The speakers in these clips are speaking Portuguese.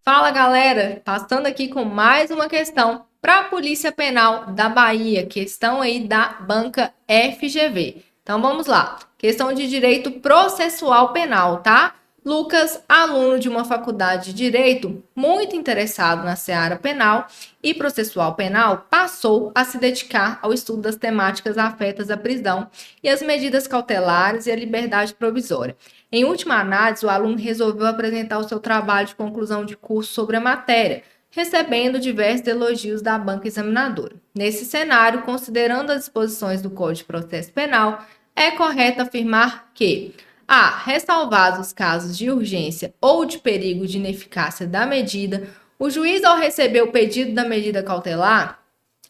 Fala galera, passando aqui com mais uma questão para a Polícia Penal da Bahia, questão aí da banca FGV. Então vamos lá, questão de direito processual penal, tá? Lucas, aluno de uma faculdade de direito, muito interessado na seara penal e processual penal, passou a se dedicar ao estudo das temáticas afetas à prisão e às medidas cautelares e à liberdade provisória. Em última análise, o aluno resolveu apresentar o seu trabalho de conclusão de curso sobre a matéria, recebendo diversos elogios da banca examinadora. Nesse cenário, considerando as disposições do Código de Processo Penal, é correto afirmar que a. Ressalvados os casos de urgência ou de perigo de ineficácia da medida, o juiz, ao receber o pedido da medida cautelar,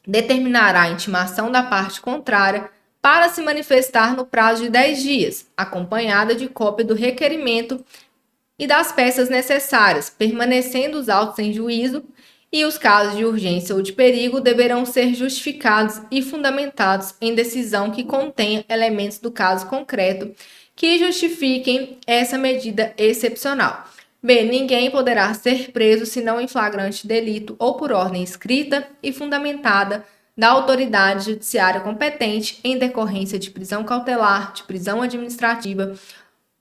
determinará a intimação da parte contrária para se manifestar no prazo de 10 dias, acompanhada de cópia do requerimento e das peças necessárias, permanecendo os autos em juízo, e os casos de urgência ou de perigo deverão ser justificados e fundamentados em decisão que contenha elementos do caso concreto que justifiquem essa medida excepcional. B. Ninguém poderá ser preso senão em flagrante delito ou por ordem escrita e fundamentada da autoridade judiciária competente em decorrência de prisão cautelar, de prisão administrativa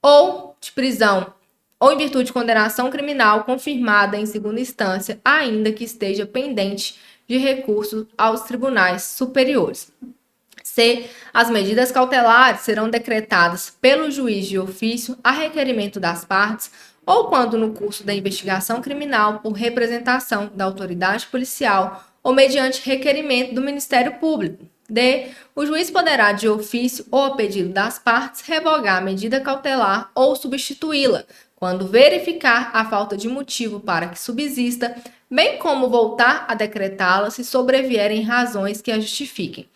ou de prisão ou em virtude de condenação criminal confirmada em segunda instância, ainda que esteja pendente de recurso aos tribunais superiores. C. As medidas cautelares serão decretadas pelo juiz de ofício a requerimento das partes ou quando no curso da investigação criminal por representação da autoridade policial ou mediante requerimento do Ministério Público. D. O juiz poderá, de ofício ou a pedido das partes, revogar a medida cautelar ou substituí-la, quando verificar a falta de motivo para que subsista, bem como voltar a decretá-la se sobrevierem razões que a justifiquem.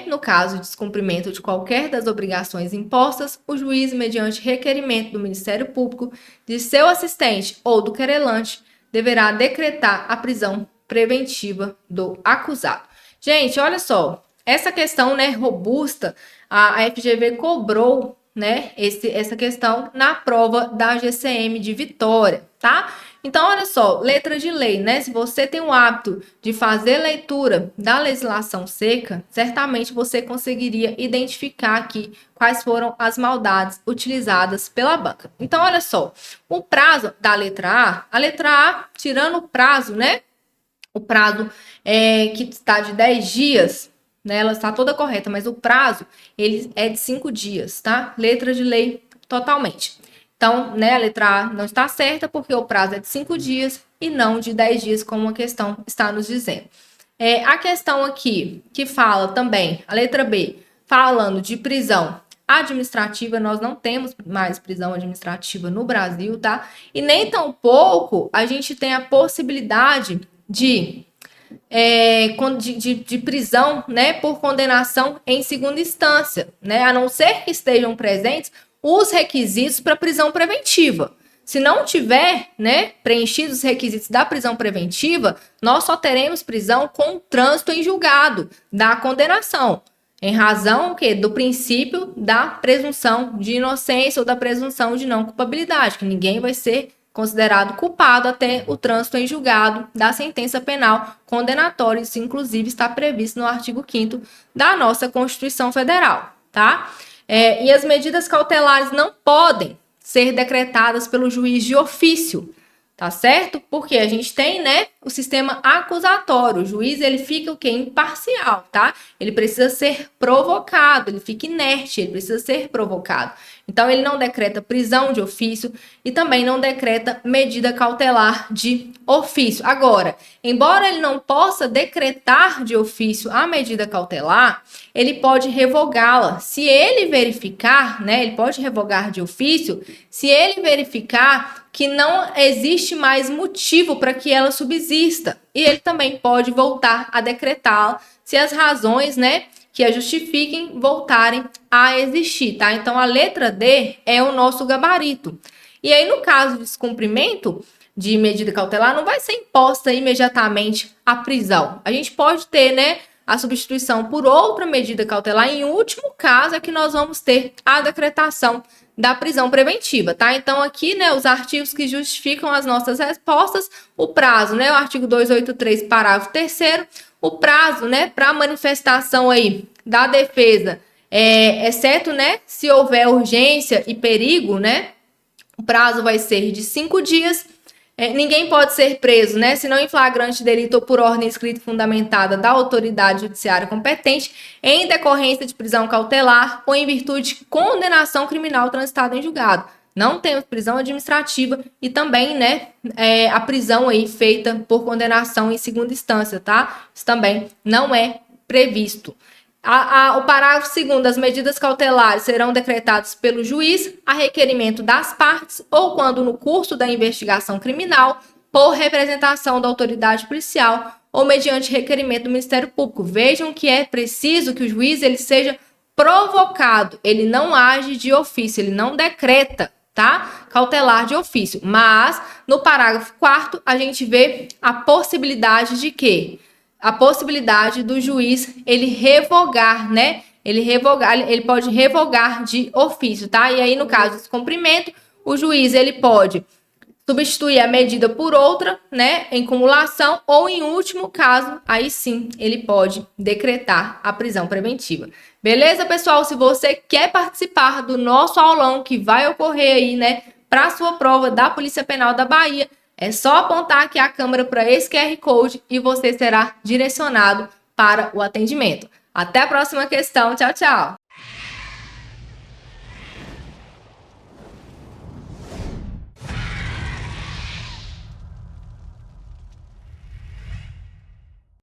No caso de descumprimento de qualquer das obrigações impostas, o juiz, mediante requerimento do Ministério Público, de seu assistente ou do querelante, deverá decretar a prisão preventiva do acusado. Gente, olha só, essa questão, robusta, a FGV cobrou, essa questão na prova da GCM de Vitória, tá? Então, olha só, letra de lei, Se você tem o hábito de fazer leitura da legislação seca, certamente você conseguiria identificar aqui quais foram as maldades utilizadas pela banca. Então, olha só, o prazo da letra A, tirando o prazo, o prazo que está de 10 dias, ela está toda correta, mas o prazo ele é de 5 dias, tá? Letra de lei totalmente. Então, a letra A não está certa porque o prazo é de 5 dias e não de 10 dias, como a questão está nos dizendo. A questão aqui que fala também, a letra B, falando de prisão administrativa, nós não temos mais prisão administrativa no Brasil, tá? E nem tampouco a gente tem a possibilidade de prisão, por condenação em segunda instância, a não ser que estejam presentes os requisitos para prisão preventiva. Se não tiver, preenchidos os requisitos da prisão preventiva, nós só teremos prisão com trânsito em julgado da condenação, em razão do princípio da presunção de inocência ou da presunção de não culpabilidade, que ninguém vai ser considerado culpado até o trânsito em julgado da sentença penal condenatória. Isso, inclusive, está previsto no artigo 5º da nossa Constituição Federal, tá? E as medidas cautelares não podem ser decretadas pelo juiz de ofício, tá certo? Porque a gente tem, o sistema acusatório. O juiz, ele fica o quê? Imparcial, tá? Ele precisa ser provocado, ele fica inerte, ele precisa ser provocado. Então, ele não decreta prisão de ofício e também não decreta medida cautelar de ofício. Agora, embora ele não possa decretar de ofício a medida cautelar, ele pode revogá-la. Se ele verificar, ele pode revogar de ofício, se ele verificar que não existe mais motivo para que ela subsista. E ele também pode voltar a decretá-la se as razões, que a justifiquem voltarem a existir, tá? Então, a letra D é o nosso gabarito. E aí, no caso de descumprimento de medida cautelar, não vai ser imposta imediatamente a prisão. A gente pode ter, a substituição por outra medida cautelar. Em último caso, é que nós vamos ter a decretação da prisão preventiva, tá? Então, aqui, né, os artigos que justificam as nossas respostas, o prazo, né, o artigo 283, parágrafo 3º, o prazo, né, para manifestação aí da defesa, exceto, né, se houver urgência e perigo, né, o prazo vai ser de 5 dias. Ninguém pode ser preso, né, se não em flagrante delito ou por ordem escrita e fundamentada da autoridade judiciária competente, em decorrência de prisão cautelar ou em virtude de condenação criminal transitada em julgado. Não temos prisão administrativa e também, né, a prisão aí feita por condenação em segunda instância, tá? Isso também não é previsto. O parágrafo 2º, as medidas cautelares serão decretadas pelo juiz a requerimento das partes ou quando no curso da investigação criminal por representação da autoridade policial ou mediante requerimento do Ministério Público. Vejam que é preciso que o juiz ele seja provocado, ele não age de ofício, ele não decreta, tá? Cautelar de ofício. Mas no parágrafo 4º a gente vê a possibilidade de quê? A possibilidade do juiz ele revogar, né? Ele pode revogar de ofício, tá? E aí, no caso de descumprimento, o juiz ele pode substituir a medida por outra, né? Em cumulação, ou em último caso, aí sim ele pode decretar a prisão preventiva. Beleza, pessoal? Se você quer participar do nosso aulão que vai ocorrer aí, né, para a sua prova da Polícia Penal da Bahia, é só apontar aqui a câmera para esse QR Code e você será direcionado para o atendimento. Até a próxima questão. Tchau, tchau!